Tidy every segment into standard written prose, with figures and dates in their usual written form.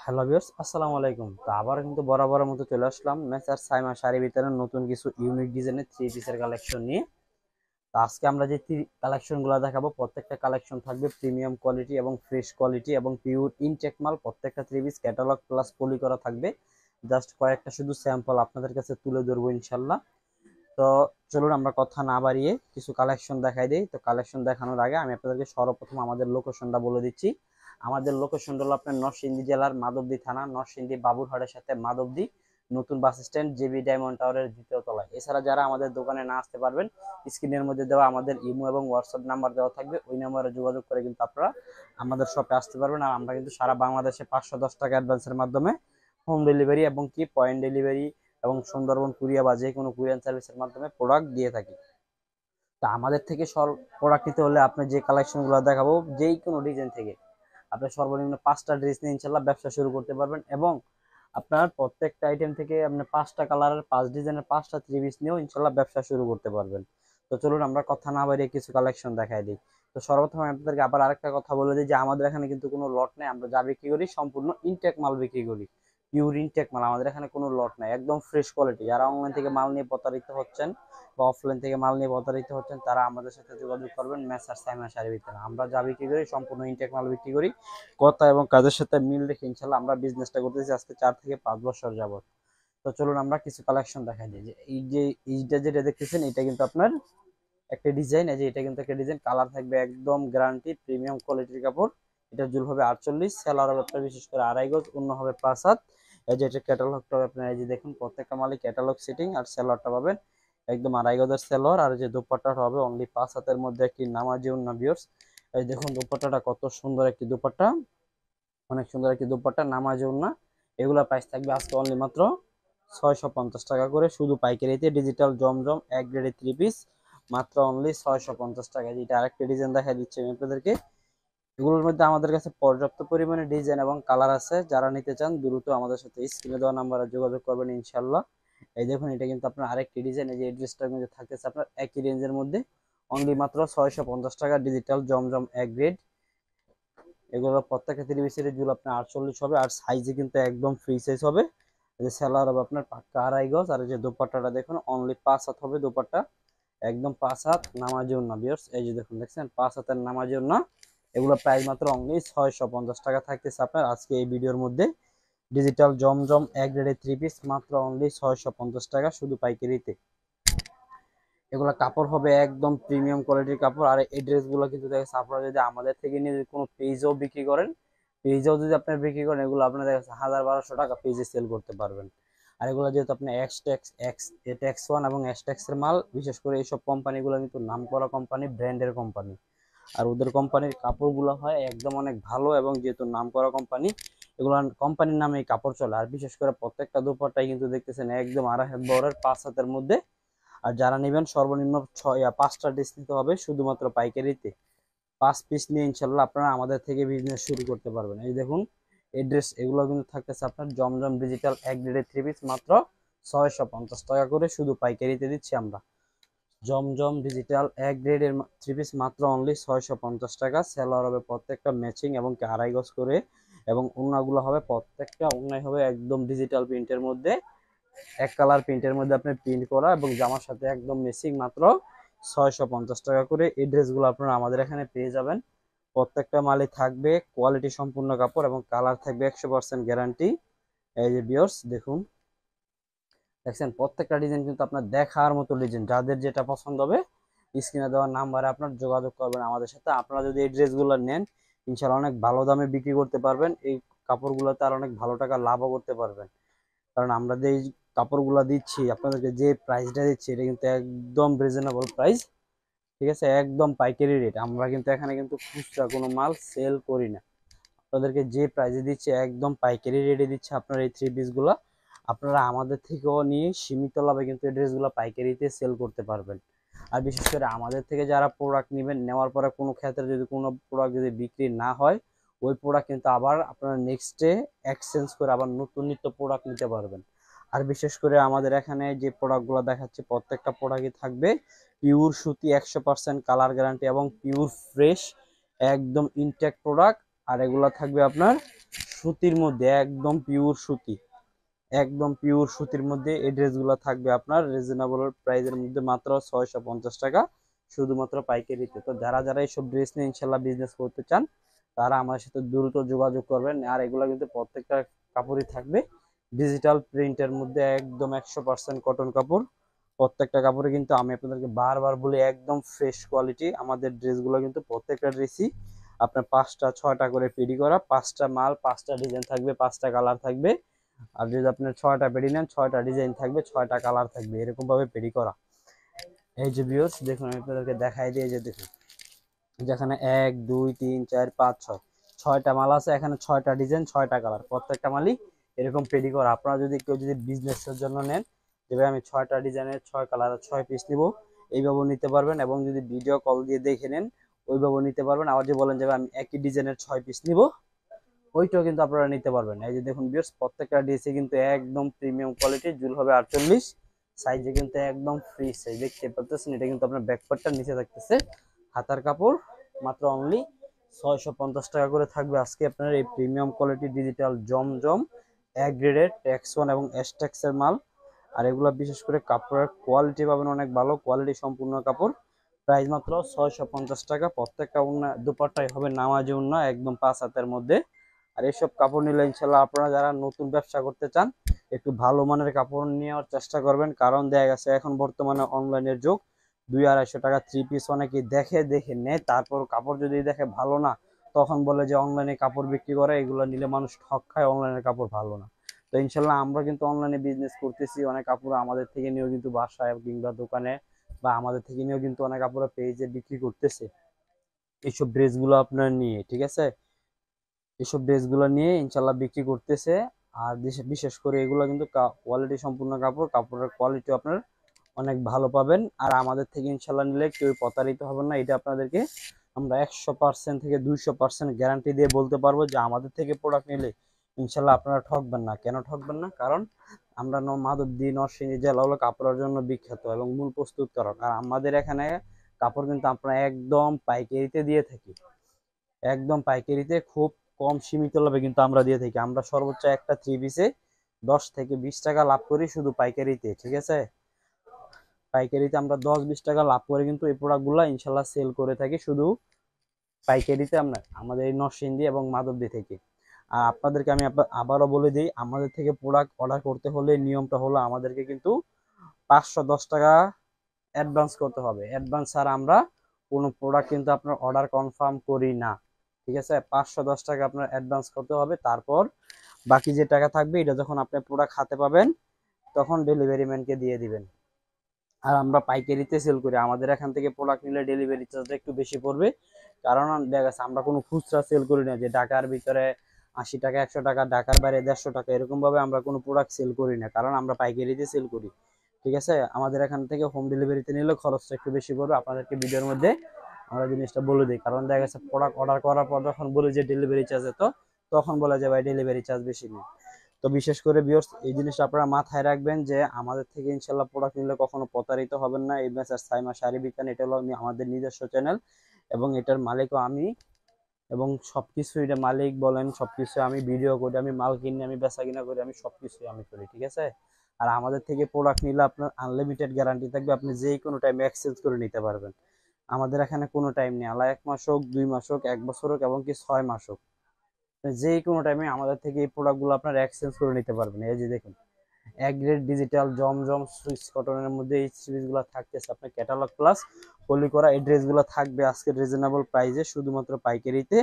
Hello viewers, আসসালামু আলাইকুম। তো আবার কিন্তু বরাবরের মতো চলে আসলাম মেসার সাইমা শাড়ি বিতানের নতুন কিছু ইউনিক ডিজাইনের থ্রি পিসের কালেকশন নিয়ে। তো আজকে আমরা যে কালেকশনগুলো দেখাবো, প্রত্যেকটা কালেকশন থাকবে প্রিমিয়াম কোয়ালিটি এবং ফ্রেশ কোয়ালিটি এবং পিওর ইনটেক মাল। প্রত্যেকটা থ্রি পিস ক্যাটালগ প্লাস পলি করা থাকবে। জাস্ট কয়েকটা শুধু স্যাম্পল আপনাদের কাছে তুলে ধরবো ইনশাল্লাহ। তো চলুন আমরা কথা না বাড়িয়ে কিছু কালেকশন দেখাই দিই। তো কালেকশন দেখানোর আগে আমি আপনাদেরকে সর্বপ্রথম আমাদের লোকেশনটা বলে দিচ্ছি। আমাদের লোকেশন হলো আপনার নরসিংদী জেলার মাধবদী থানা, নরসিংদী বাবুরহাটের সাথে মাধবদী নতুন বাস স্ট্যান্ড, জেবি ডায়মন্ড টাওয়ারের দ্বিতীয় তলায়। এছাড়া যারা আমাদের দোকানে না আসতে পারবেন, স্ক্রিনের মধ্যে দেওয়া আমাদের ইমো এবং হোয়াটসঅ্যাপ নাম্বার দেওয়া থাকবে, ওই নাম্বারে যোগাযোগ করে কিন্তু আপনারা আমাদের শপে আসতে পারবেন। আর আমরা কিন্তু সারা বাংলাদেশে 510 টাকা অ্যাডভান্সের মাধ্যমে হোম ডেলিভারি এবং কি পয়েন্ট ডেলিভারি এবং সুন্দরবন কুরিয়া বা যে কোনো কুরিয়ার সার্ভিসের মাধ্যমে প্রোডাক্ট দিয়ে থাকি। তা আমাদের থেকে সব প্রোডাক্ট নিতে হলে আপনি যে কালেকশনগুলো দেখাবো, যেই কোনো ডিজাইন থেকে আপনি সর্বনিম্ন 5টা ড্রেস নিয়ে ইনশাল্লাহ ব্যবসা শুরু করতে পারবেন। এবং আপনার প্রত্যেকটা আইটেম থেকে আপনি 5টা কালারের 5 ডিজাইনের 5টা থ্রি পিস নিয়েও ইনশাল্লাহ ব্যবসা শুরু করতে পারবেন। তো চলুন আমরা কথা না বাড়িয়ে কিছু কালেকশন দেখাই দিই। তো সর্বপ্রথম আপনাদেরকে আবার আরেকটা কথা বলে দিই যে আমাদের এখানে কিন্তু কোনো লট নেই। আমরা যা বিক্রি করি সম্পূর্ণ ইনটেক মাল বিক্রি করি, পিওর ইনটেক মাল। আমাদের এখানে কোনো লট নাই, একদম ফ্রেশ কোয়ালিটি। যারা অনলাইন থেকে মাল নিয়ে প্রতারিত হচ্ছেন বা অফলাইন থেকে মাল নিয়ে প্রতারিত হচ্ছেন, তারা আমাদের সাথে যোগাযোগ করবেন মেসার সাইমা শাড়ি বিতানে। আমরা যা বিক্রি করি সম্পূর্ণ ইনটেক মাল বিক্রি করি। কথা এবং কাজের সাথে মিল রেখে ইনশাল্লাহ আমরা বিজনেসটা করতেছি আজকে 4 থেকে 5 বছর যাবত। তো চলুন আমরা কিছু কালেকশন দেখাই দিই। যে এইটা যেটা দেখতেছেন, এটা কিন্তু আপনার একটা ডিজাইন। এই যে এটা কিন্তু একটা ডিজাইন, কালার থাকবে একদম গ্যারান্টি প্রিমিয়াম কোয়ালিটির কাপড়। এটা জুল হবে 48, সেলার হবে আপনার বিশেষ করে 2.5 গজ, অন্য হবে 5 হাত। এই যে এটা ক্যাটালগটা আপনার এই যে দেখুন, প্রত্যেকটা মালিক ক্যাটালগ সেটিং। আর সেলারটা পাবেন একদম 2.5 গজের সেলর। আর যে দোপাট্টাটা হবে অনলি 5 হাতের মধ্যে একটি নামাজি ওন্না ভিউয়ার্স। এই দেখুন দোপাট্টাটা কত সুন্দর একটি দোপাট্টা, অনেক সুন্দর একটি দোপাট্টা নামাজি ওন্না। এগুলা প্রাইস থাকবে আজকে অনলি মাত্র 650 টাকা করে, শুধু পাইকারিতে। ডিজিটাল জমজম এক গ্রেডের থ্রি পিস মাত্র অনলি 650 টাকা। যেটা আরেকটা ডিজাইন দেখা দিচ্ছি আমি আপনাদেরকে। এগুলোর মধ্যে আমাদের কাছে পর্যাপ্ত পরিমাণে ডিজাইন এবং কালার আছে। যারা নিতে চান দ্রুত আমাদের সাথে স্ক্রিনে দেওয়া নাম্বারে যোগাযোগ করবেন ইনশাল্লাহ। এই দেখুন এটা কিন্তু আপনার আরেকটি ডিজাইন। এই যে ড্রেসটার মধ্যে থাকতেছে আপনার একই রেঞ্জের মধ্যে অনলি মাত্র 650 টাকা, ডিজিটাল জমজম এক গ্রেড। এগুলো প্রত্যেকটা থ্রি পিসের জুল আপনার 48 হবে। আর সাইজে কিন্তু একদম ফ্রি সাইজ হবে। এই যে সেলার হবে আপনার পাক্কা 2.5 গজ। আর এই যে দোপাট্টাটা দেখুন অনলি 5 হাত হবে দোপাট্টা, একদম 5 হাত নামাজি ওন্না ভিউয়ার্স। এই যে দেখুন, দেখছেন 5 হাতের নামাজি ওন্না। এগুলো প্রাইস মাত্র অনলি 650 টাকা থাকতেছে আপনার আজকে এই ভিডিওর মধ্যে। ডিজিটাল জমজম এক গ্রেডের থ্রি পিস মাত্র অনলি 650 টাকা, শুধু পাইকারিতে। এগুলো কাপড় হবে একদম প্রিমিয়াম কোয়ালিটির কাপড়। আর এই ড্রেসগুলো কিন্তু দেখেন আপনারা যদি আমাদের থেকে নিয়ে যদি কোনো পেজেও বিক্রি করেন, পেজেও যদি আপনি বিক্রি করেন, এগুলো আপনার দেখা যাচ্ছে 1000-1200 টাকা পেজে সেল করতে পারবেন। আর এগুলো যেহেতু আপনি ট্যাক্স ওয়ান এবং ট্যাক্স এর মাল, বিশেষ করে এইসব কোম্পানিগুলো কিন্তু নাম করা কোম্পানি, ব্র্যান্ডের কোম্পানি। আর ওদের কোম্পানির কাপড়গুলো হয় একদম অনেক ভালো। এবং যেহেতু নাম করা কোম্পানি, এগুলো কোম্পানির নামে এই কাপড় চলে। আর বিশেষ করে প্রত্যেকটা দুপাট্টাই কিন্তু দেখতেছেন একদম 2.5 হাত বহরের 5 হাতের মধ্যে। আর যারা নেবেন সর্বনিম্ন 5টা ড্রেস নিতে হবে শুধুমাত্র পাইকারিতে। 5 পিস নিয়ে ইনশাল্লাহ আপনারা আমাদের থেকে বিজনেস শুরু করতে পারবেন। এই দেখুন এই ড্রেস, এগুলো কিন্তু থাকতেছে আপনার জমজম ডিজিটাল এক গ্রেডের থ্রি পিস মাত্র 650 টাকা করে, শুধু পাইকারিতে দিচ্ছি আমরা। জমজম ডিজিটাল এক গ্রেডের থ্রি পিস মাত্র অনলি 650 টাকা। সেলার হবে প্রত্যেকটা ম্যাচিং এবং 2.5 গজ করে। এবং ওড়নাগুলো হবে প্রত্যেকটা ওড়নাই হবে একদম ডিজিটাল প্রিন্টের মধ্যে, এক কালার প্রিন্টের মধ্যে আপনি প্রিন্ট করা, এবং জামার সাথে একদম ম্যাচিং মাত্র 650 টাকা করে। এই ড্রেসগুলো আপনারা আমাদের এখানে পেয়ে যাবেন। প্রত্যেকটা মালই থাকবে কোয়ালিটি সম্পূর্ণ কাপড় এবং কালার থাকবে 100% গ্যারান্টি। এই যে ভিউয়ার্স দেখুন, দেখছেন প্রত্যেকটা ডিজাইন কিন্তু আপনার দেখার মতো ডিজাইন। যাদের যেটা পছন্দ হবে স্ক্রিনে দেওয়ার নাম্বারে আপনার যোগাযোগ করবেন আমাদের সাথে। আপনারা যদি এই ড্রেসগুলো নেন ইনশাআল্লাহ অনেক ভালো দামে বিক্রি করতে পারবেন। এই কাপড়গুলোতে আর অনেক ভালো টাকা লাভও করতে পারবেন। কারণ আমরা যে এই কাপড়গুলো দিচ্ছি আপনাদেরকে, যে প্রাইসটা দিচ্ছি, এটা কিন্তু একদম রিজনেবল প্রাইস। ঠিক আছে, একদম পাইকারি রেট। আমরা কিন্তু এখানে কিন্তু খুচরা কোনো মাল সেল করি না। আপনাদেরকে যে প্রাইসে দিচ্ছে একদম পাইকারি রেটে দিচ্ছে আপনার এই থ্রি পিসগুলো। আপনারা আমাদের থেকেও নিয়ে সীমিত লাভে কিন্তু এই ড্রেসগুলো পাইকারিতে সেল করতে পারবেন। আর বিশেষ করে আমাদের থেকে যারা প্রোডাক্ট নেবেন, নেওয়ার পরে কোনো ক্ষেত্রে যদি কোনো প্রোডাক্ট যদি বিক্রি না হয়, ওই প্রোডাক্ট কিন্তু আবার আপনারা নেক্সটে এক্সচেঞ্জ করে আবার নতুন নিত্য প্রোডাক্ট নিতে পারবেন। আর বিশেষ করে আমাদের এখানে যে প্রোডাক্টগুলো দেখাচ্ছে প্রত্যেকটা প্রোডাক্টই থাকবে পিওর সুতি, 100% কালার গ্যারান্টি এবং পিওর ফ্রেশ একদম ইনটেক প্রোডাক্ট। আর এগুলো থাকবে আপনার সুতির মধ্যে, একদম পিওর সুতি, একদম পিওর সুতির মধ্যে এই ড্রেসগুলো থাকবে আপনার রিজনেবল প্রাইসের মধ্যে মাত্র 650 টাকা, শুধুমাত্র পাইকারিতে। তো যারা যারা এইসব ড্রেস নিয়ে ইনশাল্লাহ বিজনেস করতে চান তারা আমার সাথে দ্রুত যোগাযোগ করবেন। আর এগুলো কিন্তু প্রত্যেকটা কাপড়ই থাকবে ডিজিটাল প্রিন্টের মধ্যে, একদম 100% কটন কাপড়। প্রত্যেকটা কাপড়ে কিন্তু আমি আপনাদেরকে বারবার বলি একদম ফ্রেশ কোয়ালিটি। আমাদের ড্রেসগুলো কিন্তু প্রত্যেকটা ড্রেসই আপনার 5টা 6টা করে পেডি করা, 5টা মাল, 5টা ডিজাইন থাকবে, 5টা কালার থাকবে। আর যদি আপনার 6টা পেডি নেন 6টা ডিজাইন থাকবে, 6টা কালার থাকবে, এরকম ভাবে পেডি করা। এই যে ভিউয়ার্স দেখুন, আমি আপনাদেরকে দেখাই দিই। এই যে দেখুন, যেখানে 1 2 3 4 5 6 6টা মাল আছে, এখানে 6টা ডিজাইন, 6টা কালার, প্রত্যেকটা মালই এরকম পেডি করা। আপনারা যদি কেউ যদি বিজনেসের জন্য নেন, যেভাবে আমি 6টা ডিজাইনের 6 কালারের 6 পিস নিব, এইভাবেও নিতে পারবেন। এবং যদি ভিডিও কল দিয়ে দেখে নেন ওইভাবেও নিতে পারবেন। আবার যে বলেন যে আমি একই ডিজাইনের 6 পিস নিব, ওইটাও কিন্তু আপনারা নিতে পারবেন। এই যে দেখুন ভিউয়ার্স, প্রত্যেকটা ড্রেসে কিন্তু একদম প্রিমিয়াম কোয়ালিটি, জুল হবে 48, সাইজে কিন্তু একদম ফ্রি সাইজ দেখতে পাচ্ছেন। এটা কিন্তু আপনার ব্যাকপার্টটা নিচে থাকতেছে, হাতার কাপড় মাত্র অনলি 650 টাকা করে থাকবে আজকে আপনার এই প্রিমিয়াম কোয়ালিটি ডিজিটাল জমজম এক গ্রেডের ট্যাক্স 1 এবং এসটেক্স এর মাল। আর এগুলো বিশেষ করে কাপড়ের কোয়ালিটি পাবেন অনেক ভালো, কোয়ালিটি সম্পূর্ণ কাপড়। প্রাইস মাত্র 650 টাকা। প্রত্যেকটা উন্না দুপাট্টাই হবে নামাজি উন্না, একদম 5 হাতের মধ্যে। আর এইসব কাপড় নিলে ইনশাল্লাহ আপনারা যারা নতুন ব্যবসা করতে চান একটু ভালো মানের কাপড় নেওয়ার চেষ্টা করবেন। কারণ দেখা গেছে এখন বর্তমানে অনলাইনের যুগ, 200-250 টাকা 3 পিস অনেকে দেখে দেখে নেয়, তারপর কাপড় যদি দেখে ভালো না তখন বলে যে অনলাইনে কাপড় বিক্রি করে, এগুলো নিলে মানুষ ঠক খায়, অনলাইনের কাপড় ভালো না। তো ইনশাল্লাহ আমরা কিন্তু অনলাইনে বিজনেস করতেছি, অনেক কাপড় আমাদের থেকে নিয়েও কিন্তু বাসায় কিংবা দোকানে বা আমাদের থেকে নিয়েও কিন্তু অনেক কাপড় পেজে বিক্রি করতেছে এইসব ড্রেসগুলো আপনার নিয়ে, ঠিক আছে? এসব ড্রেসগুলো নিয়ে ইনশাল্লাহ বিক্রি করতেছে। আর বিশেষ করে এগুলো কিন্তু কোয়ালিটি সম্পূর্ণ কাপড়, কাপড়ের কোয়ালিটি আপনার অনেক ভালো পাবেন। আর আমাদের থেকে ইনশাল্লাহ নিলে কেউ প্রতারিত হবেন না, এটা আপনাদেরকে আমরা 100% থেকে 200% গ্যারান্টি দিয়ে বলতে পারবো যে আমাদের থেকে প্রোডাক্ট নিলে ইনশাল্লাহ আপনারা ঠকবেন না। কেন ঠকবেন না? কারণ আমরা মাধবদী নরসিংদী জেলা হলো কাপড়ের জন্য বিখ্যাত এবং মূল প্রস্তুতকারক। আর আমাদের এখানে কাপড় কিন্তু আমরা একদম পাইকারিতে দিয়ে থাকি, একদম পাইকারিতে খুব কম সীমিত লাভে কিন্তু আমরা দিয়ে থাকি। আমরা সর্বোচ্চ একটা 3 পিসে 10 থেকে 20 টাকা লাভ করি শুধু পাইকারিতে, ঠিক আছে? পাইকারিতে আমরা 10-20 টাকা লাভ করে কিন্তু এই প্রোডাক্টগুলো ইনশাল্লাহ সেল করে থাকি শুধু পাইকারিতে আমরা আমাদের এই নরসিংদী এবং মাধবদী থেকে। আর আপনাদেরকে আমি আবারও বলে দিই, আমাদের থেকে প্রোডাক্ট অর্ডার করতে হলে নিয়মটা হলো আমাদেরকে কিন্তু 510 টাকা অ্যাডভান্স করতে হবে। অ্যাডভান্স ছাড়া আমরা কোনো প্রোডাক্ট কিন্তু আপনার অর্ডার কনফার্ম করি না, ঠিক আছে? 510 টাকা আপনার অ্যাডভান্স করতে হবে, তারপর বাকি যে টাকা থাকবে এটা যখন আপনি প্রোডাক্ট হাতে পাবেন তখন ডেলিভারি ম্যানকে দিয়ে দিবেন। আর আমরা পাইকারিতে সেল করি, আমাদের এখান থেকে প্রোডাক্ট নিলে ডেলিভারি চার্জটা একটু বেশি পড়বে। কারণ দেখা গেছে আমরা কোনো খুচরা সেল করি না যে ঢাকার ভিতরে 80 টাকা 100 টাকা, ঢাকার বাইরে 150 টাকা, এরকম ভাবে আমরা কোনো প্রোডাক্ট সেল করি না, কারণ আমরা পাইকারিতে সেল করি, ঠিক আছে? আমাদের এখান থেকে হোম ডেলিভারিতে নিলে খরচটা একটু বেশি পড়বে। আপনাদেরকে ভিডিওর মধ্যে আমরা জিনিসটা বলে দিই, কারণ দেখা গেছে প্রোডাক্ট অর্ডার করার পর যখন বলি যে ডেলিভারি চার্জ এত, তখন বলা যায় ভাই ডেলিভারি চার্জ বেশি নেই। তো বিশেষ করে ভিউয়ার্স এই জিনিসটা আপনারা মাথায় রাখবেন যে আমাদের থেকে ইনশাল্লাহ প্রোডাক্ট নিলে কখনো প্রতারিত হবেন না। এই মেসার্স সাইমা শাড়ি বিতান, এটা হলো আমাদের নিজস্ব চ্যানেল এবং এটার মালিকও আমি, এবং সবকিছু এটা মালিক বলেন সবকিছু আমি ভিডিও করি, আমি মাল কিনে আমি বেচা কিনা করি, আমি সবকিছু আমি করি, ঠিক আছে? আর আমাদের থেকে প্রোডাক্ট নিলে আপনার আনলিমিটেড গ্যারান্টি থাকবে, আপনি যে কোনো টাইমে এক্সচেঞ্জ করে নিতে পারবেন। আমাদের এখানে কোনো টাইম নেই, আল্লাহ 1 মাস হোক 2 মাস হোক 1 বছর হোক এবং কি 6 মাস হোক, যে কোনো টাইমে আমাদের থেকে এই প্রোডাক্টগুলো আপনারা এক্সচেঞ্জ করে নিতে পারবেন। এই যে দেখুন, এক গ্রেড ডিজিটাল জমজম সুইস কটনের মধ্যে এই সিরিজগুলো থাকতেছে আপনার ক্যাটালগ প্লাস পলি করা। এই ড্রেসগুলো থাকবে আজকে রিজনেবল প্রাইসে শুধুমাত্র পাইকারিতে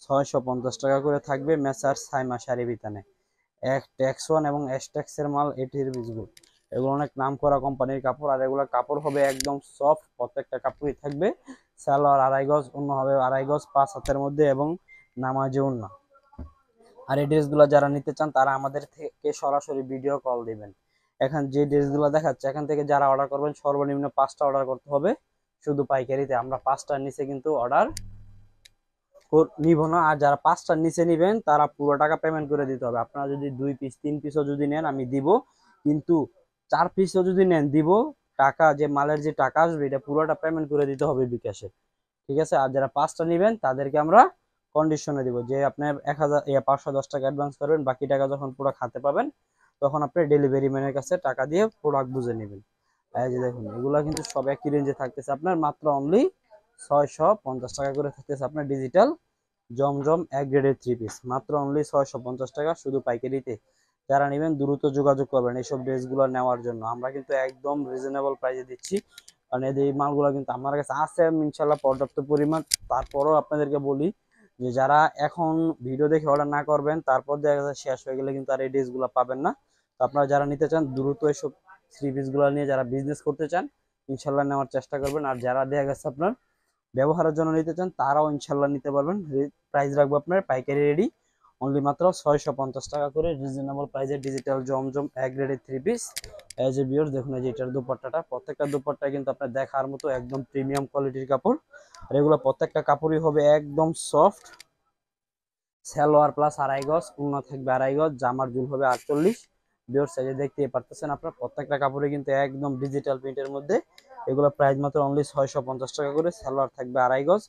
650 টাকা করে থাকবে মেসার্স সাইমা শাড়ি বিতানে। এক ট্যাক্স 1 এবং এসটেক্স এর মাল, এটির বীজগুলো এগুলো অনেক নাম করা কোম্পানির কাপড়। আর এগুলো কাপড় হবে একদম সফট, প্রত্যেকটা কাপড়ই থাকবে সালোয়ার 2.5 গজ, অন্য হবে 2.5 গজ 5 হাতের মধ্যে এবং নামাজে অন্য। আর এই ড্রেসগুলো যারা নিতে চান তারা আমাদের থেকে সরাসরি ভিডিও কল দিবেন। এখন যে ড্রেসগুলো দেখাচ্ছে এখান থেকে যারা অর্ডার করবেন সর্বনিম্ন 5টা অর্ডার করতে হবে শুধু পাইকারিতে। আমরা 5টার নিচে কিন্তু অর্ডার নিব না। আর যারা 5টার নিচে নিবেন তারা পুরো টাকা পেমেন্ট করে দিতে হবে। আপনারা যদি 2 পিস 3 পিসও যদি নেন আমি দিব, কিন্তু 4 পিসও যদি নেন দিব, টাকা যে মালের যে টাকা আসবে এটা পুরোটা পেমেন্ট করে দিতে হবে বিকাশে, ঠিক আছে? আর যারা 5টা নিবেন তাদেরকে আমরা কন্ডিশনে দিব যে আপনার 510 টাকা অ্যাডভান্স করবেন, বাকি টাকা যখন প্রোডাক্ট হাতে পাবেন তখন আপনি ডেলিভারি ম্যানের কাছে টাকা দিয়ে প্রোডাক্ট বুঝে নেবেন। এই যে দেখুন এগুলা কিন্তু সব একই রেঞ্জে থাকতেছে আপনার মাত্র অনলি 650 টাকা করে থাকতেছে আপনার ডিজিটাল জমজম এক গ্রেডের 3 পিস, মাত্র অনলি 650 টাকা শুধু পাইকারিতে। যারা নেবেন দ্রুত যোগাযোগ করবেন এইসব ড্রেসগুলো নেওয়ার জন্য। আমরা কিন্তু একদম রিজনেবল প্রাইসে দিচ্ছি, কারণ এই মালগুলো কিন্তু আমার কাছে আছে ইনশাল্লাহ পর্যাপ্ত পরিমাণ। তারপরও আপনাদেরকে বলি যে যারা এখন ভিডিও দেখে অর্ডার না করবেন তারপর দেখা যাচ্ছে শেষ হয়ে গেলে কিন্তু আর এই ড্রেসগুলো পাবেন না। তো আপনারা যারা নিতে চান দ্রুত এসব 3 পিসগুলো নিয়ে যারা বিজনেস করতে চান ইনশাল্লাহ নেওয়ার চেষ্টা করবেন। আর যারা দেখা গেছে আপনার ব্যবহারের জন্য নিতে চান তারাও ইনশাল্লাহ নিতে পারবেন। প্রাইস রাখবো আপনার পাইকারি রেডি অনলি মাত্র 650 টাকা করে রিজনেবল প্রাইসে ডিজিটাল জমজম এক গ্রেডের 3 পিস। এজ এ ভিউয়ার্স দেখুন এই যে এটার দুপাট্টাটা, প্রত্যেকটা দুপাট্টা কিন্তু আপনার দেখার মতো একদম প্রিমিয়াম কোয়ালিটির কাপড়। আর এগুলো প্রত্যেকটা কাপড়ই হবে একদম সফট। সালোয়ার প্লাস 2.5 গজ, ওড়না থাকবে 2.5 গজ, জামার ঝুল হবে 48। ভিউয়ার্স এই যে দেখতেই পারতেছেন আপনার প্রত্যেকটা কাপড়ে কিন্তু একদম ডিজিটাল প্রিন্টের মধ্যে। এগুলো প্রাইস মাত্র অনলি 650 টাকা করে, সালোয়ার থাকবে 2.5 গজ।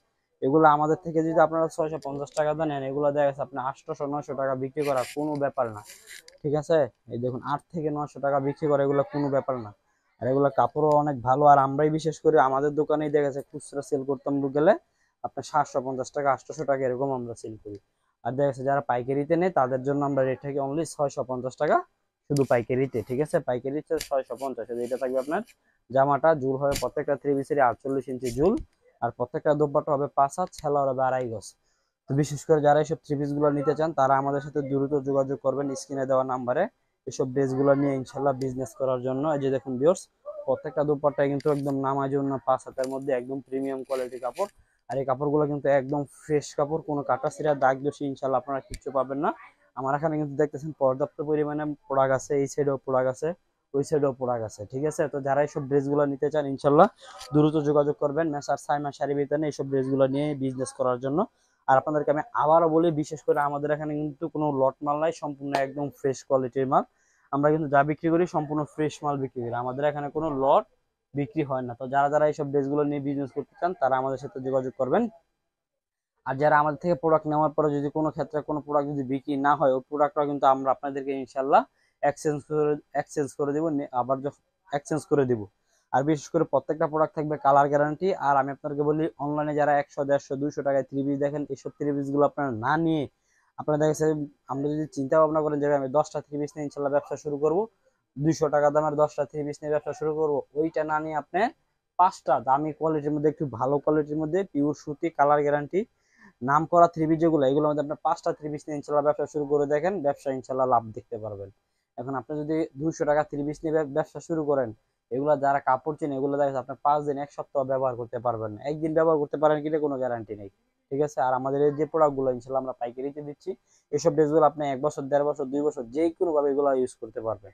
এগুলো আমাদের থেকে যদি আপনারা 650 টাকা নেন এগুলো দেখা যাচ্ছে আপনি 800-900 টাকা বিক্রি করা কোনো ব্যাপার না, ঠিক আছে। এই দেখুন 800-900 টাকা বিক্রি করে এগুলো কোনো ব্যাপার না। আর এগুলো কাপড়ও অনেক ভালো। আর আমরাই বিশেষ করে আমাদের দোকানেই দেখা যাচ্ছে খুচরা সেল করতাম গেলে আপনার 750 টাকা 800 টাকা এরকম আমরা সেল করি। আর দেখা যাচ্ছে যারা পাইকারিতে নেয় তাদের জন্য আমরা রেট থাকি অনলি 650 টাকা শুধু পাইকারিতে, ঠিক আছে। পাইকারিতে 650। এটা থাকবে আপনার জামাটা ঝুল হবে প্রত্যেকটা 3 পিসের 48 ইঞ্চি ঝুল। আর প্রত্যেকটা দোপাট্টা হবে 5 হাত, ছেলা হবে 2.5 গজ। তো বিশেষ করে যারা এইসব 3 পিসগুলো নিতে চান তারা আমাদের সাথে দ্রুত যোগাযোগ করবেন স্ক্রিনে দেওয়া নাম্বারে এসব ড্রেসগুলো নিয়ে ইনশাল্লাহ বিজনেস করার জন্য। এই যে দেখুন ভিউয়ার্স প্রত্যেকটা দোপাট্টায় কিন্তু একদম নামাজি ওড়না 5 হাতের মধ্যে একদম প্রিমিয়াম কোয়ালিটি কাপড়। আর এই কাপড়গুলো কিন্তু একদম ফ্রেশ কাপড়, কোনো কাটা ছিঁড়া দাগ দোষী ইনশাল্লাহ আপনারা কিচ্ছু পাবেন না। আমার এখানে কিন্তু দেখতেছেন পর্যাপ্ত পরিমাণে প্রোডাক্ট আছে, এই সাইডেও প্রোডাক্ট আছে, ওই সাইডেও প্রোডাক্ট আছে, ঠিক আছে। তো যারা এইসব ড্রেসগুলো নিতে চান ইনশাল্লাহ দ্রুত যোগাযোগ করবেন মেসার সাইমা শাড়ি বিতানে এইসব ড্রেসগুলো নিয়ে বিজনেস করার জন্য। আর আপনাদেরকে আমি আবারও বলি বিশেষ করে আমাদের এখানে কিন্তু কোনো লট মাল নাই, সম্পূর্ণ একদম ফ্রেশ কোয়ালিটির মাল। আমরা কিন্তু যা বিক্রি করি সম্পূর্ণ ফ্রেশ মাল বিক্রি করি, আমাদের এখানে কোনো লট বিক্রি হয় না। তো যারা যারা এইসব ড্রেসগুলো নিয়ে বিজনেস করতে চান তারা আমাদের সাথে যোগাযোগ করবেন। আর যারা আমাদের থেকে প্রোডাক্ট নেওয়ার পরে যদি কোনো ক্ষেত্রে কোনো প্রোডাক্ট যদি বিক্রি না হয় ওই প্রোডাক্টটা কিন্তু আমরা আপনাদেরকে ইনশাল্লাহ এক্সচেঞ্জ করে দিব, আবার যখন এক্সচেঞ্জ করে দিব। আর বিশেষ করে প্রত্যেকটা প্রোডাক্ট থাকবে কালার গ্যারান্টি। আর আমি আপনাদেরকে বলি অনলাইনে যারা 100, 150, 200 টাকায় 3 পিস দেখেন এইসব 3 পিসগুলো আপনারা না নিয়ে আপনারা দেখেছেন আমরা যদি চিন্তা ভাবনা করেন যে আমি 10টা 3 পিস নিয়ে ইনশাল্লাহ ব্যবসা শুরু করব, 200 টাকা দামের 10টা 3 পিস নিয়ে ব্যবসা শুরু করব, ওইটা না নিয়ে আপনি 5টা দামি কোয়ালিটির মধ্যে একটু ভালো কোয়ালিটির মধ্যে পিওর সুতি কালার গ্যারান্টি নাম করা 3 পিস যেগুলো এগুলোর মধ্যে আপনার 5টা 3 পিস নিয়ে ইনশাল্লাহ ব্যবসা শুরু করে দেখেন, ব্যবসা ইনশাল্লাহ লাভ দেখতে পারবেন। এখন আপনি যদি 200 টাকা 3 পিস নিয়ে ব্যবসা শুরু করেন এগুলো যারা কাপড় চেনে এগুলো দেখা যাচ্ছে আপনার 5 দিন 1 সপ্তাহ ব্যবহার করতে পারবেন না, একদিন ব্যবহার করতে পারেন কিনা কোনো গ্যারান্টি নেই, ঠিক আছে। আর আমাদের এই যে প্রোডাক্টগুলো ইনশাল্লাহ আমরা পাইকারিতে দিচ্ছি, এসব ড্রেসগুলো আপনি 1 বছর 1.5 বছর 2 বছর যে কোনো ভাবে এগুলো ইউজ করতে পারবেন।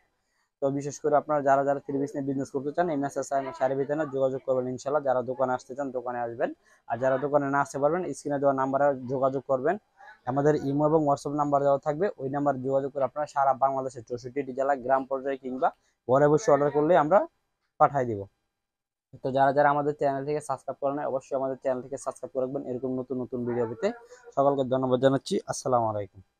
তো বিশেষ করে আপনারা যারা যারা 3 পিস নিয়ে বিজনেস করতে চান এই মেসেজ শাড়ি বিতানে যোগাযোগ করবেন ইনশাল্লাহ। যারা দোকানে আসতে চান দোকানে আসবেন, আর যারা দোকানে না আসতে পারবেন স্ক্রিনে দেওয়া নাম্বারে যোগাযোগ করবেন। আমাদের ইমো এবং হোয়াটসঅ্যাপ নাম্বার দেওয়া থাকবে, ওই নাম্বার যোগাযোগ করে আপনারা সারা বাংলাদেশের 64টি জেলা গ্রাম পর্যায়ে কিংবা ঘরে বসে অর্ডার করলে আমরা পাঠিয়ে দিব। তো যারা যারা আমাদের চ্যানেল থেকে সাবস্ক্রাইব করেন অবশ্যই আমাদের চ্যানেল থেকে সাবস্ক্রাইব করে রাখবেন এরকম নতুন নতুন ভিডিও পেতে। সকলকে ধন্যবাদ জানাচ্ছি। আসসালামু আলাইকুম।